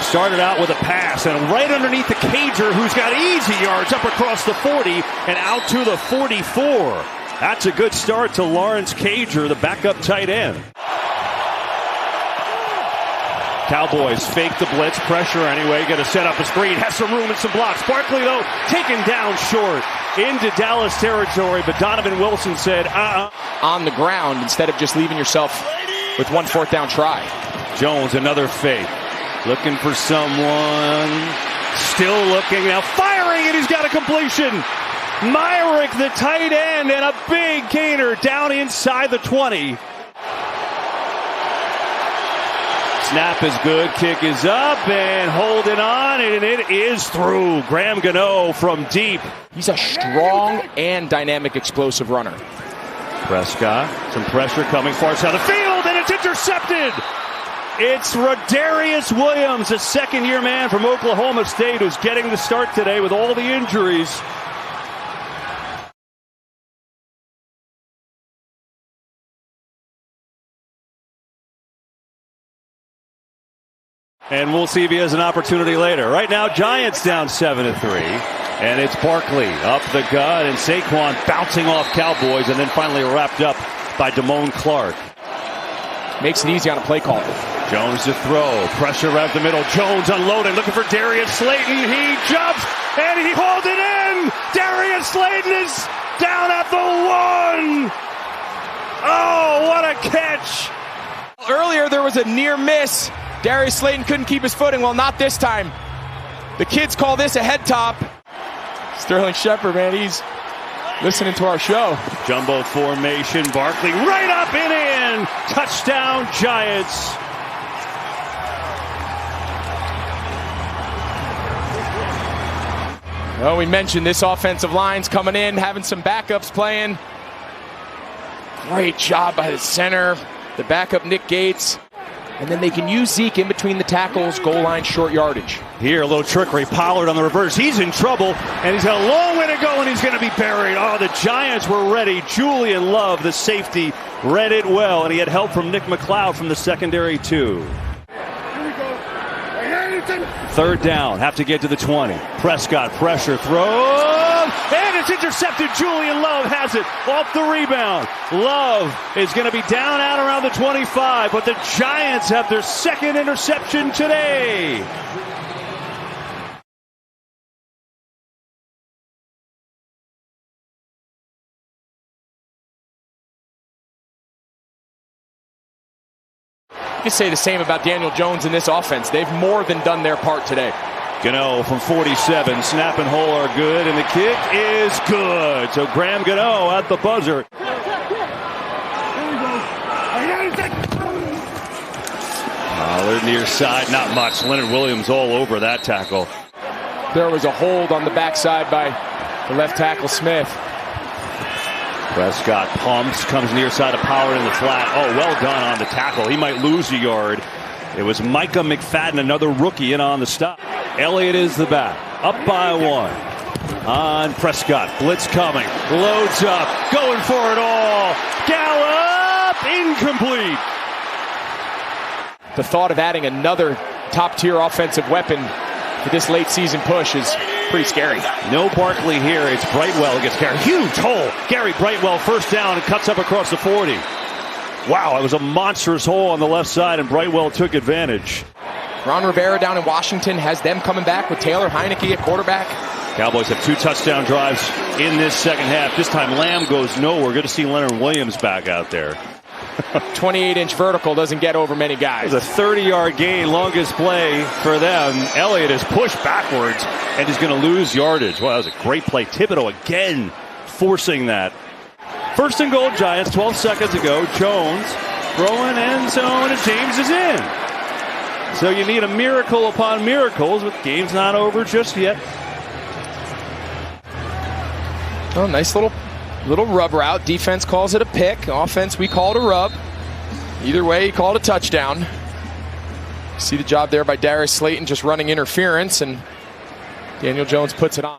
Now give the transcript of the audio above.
Started out with a pass, and right underneath the Cager, who's got easy yards up across the 40 and out to the 44. That's a good start to Lawrence Cager, the backup tight end. Cowboys fake the blitz, pressure anyway, going to set up a screen, has some room and some blocks. Barkley, though, taken down short into Dallas territory, but Donovan Wilson said, on the ground instead of just leaving yourself with 1 4th down try. Jones, another fake. Looking for someone. Still looking. Now firing, and he's got a completion. Myrick, the tight end, and a big gainer down inside the 20. Snap is good. Kick is up and holding on, and it is through. Graham Gano from deep. He's a strong and dynamic, explosive runner. Prescott, some pressure coming far side of the field, and it's intercepted. It's Rodarius Williams, a second-year man from Oklahoma State, who's getting the start today with all the injuries. And we'll see if he has an opportunity later. Right now, Giants down 7-3. And it's Barkley up the gut, and Saquon bouncing off Cowboys, and then finally wrapped up by Damone Clark. Makes it easy on a play call. Jones to throw. Pressure right up the middle. Jones unloading, looking for Darius Slayton. He jumps, and he holds it in. Darius Slayton is down at the 1. Oh, what a catch. Earlier, there was a near miss. Darius Slayton couldn't keep his footing. Well, not this time. The kids call this a head top. Sterling Shepard, man, he's listening to our show. Jumbo formation. Barkley right up and in. Touchdown, Giants. Well, we mentioned this offensive line's coming in, having some backups playing. Great job by the center, the backup Nick Gates. And then they can use Zeke in between the tackles, goal line, short yardage. Here, a little trickery. Pollard on the reverse. He's in trouble, and he's got a long way to go, and he's going to be buried. Oh, the Giants were ready. Julian Love, the safety, read it well, and he had help from Nick McLeod from the secondary, too. Third down, have to get to the 20. Prescott, pressure, throw, and it's intercepted. Julian Love has it off the rebound. Love is going to be down out around the 25, but the Giants have their second interception today. You can say the same about Daniel Jones in this offense. They've more than done their part today. Gano from 47. Snap and hole are good, and the kick is good. So Graham Gano at the buzzer. Pollard near side, not much. Leonard Williams all over that tackle. There was a hold on the backside by the left tackle Smith. Prescott pumps, comes near side of Pollard in the flat. Oh, well done on the tackle. He might lose a yard. It was Micah McFadden, another rookie, in on the stop. Elliott is the back, up by 1. On Prescott, blitz coming, loads up, going for it all. Gallup, incomplete. The thought of adding another top-tier offensive weapon for this late season push is pretty scary. No Barkley here. It's Brightwell against Gary. Huge hole. Gary Brightwell first down and cuts up across the 40. Wow, it was a monstrous hole on the left side, and Brightwell took advantage. Ron Rivera down in Washington has them coming back with Taylor Heineke at quarterback. Cowboys have 2 touchdown drives in this second half. This time Lamb goes nowhere. Good to see Leonard Williams back out there. 28-inch vertical doesn't get over many guys. It was a 30-yard gain, longest play for them. Elliott is pushed backwards and is going to lose yardage. Well, that was a great play. Thibodeau again forcing that. First and goal, Giants, 12 seconds ago. Jones throwing end zone, and James is in. So you need a miracle upon miracles, but the game's not over just yet. Oh, nice little rub route. Defense calls it a pick. Offense, we call it a rub. Either way, you call it a touchdown. See the job there by Darius Slayton just running interference, and Daniel Jones puts it on.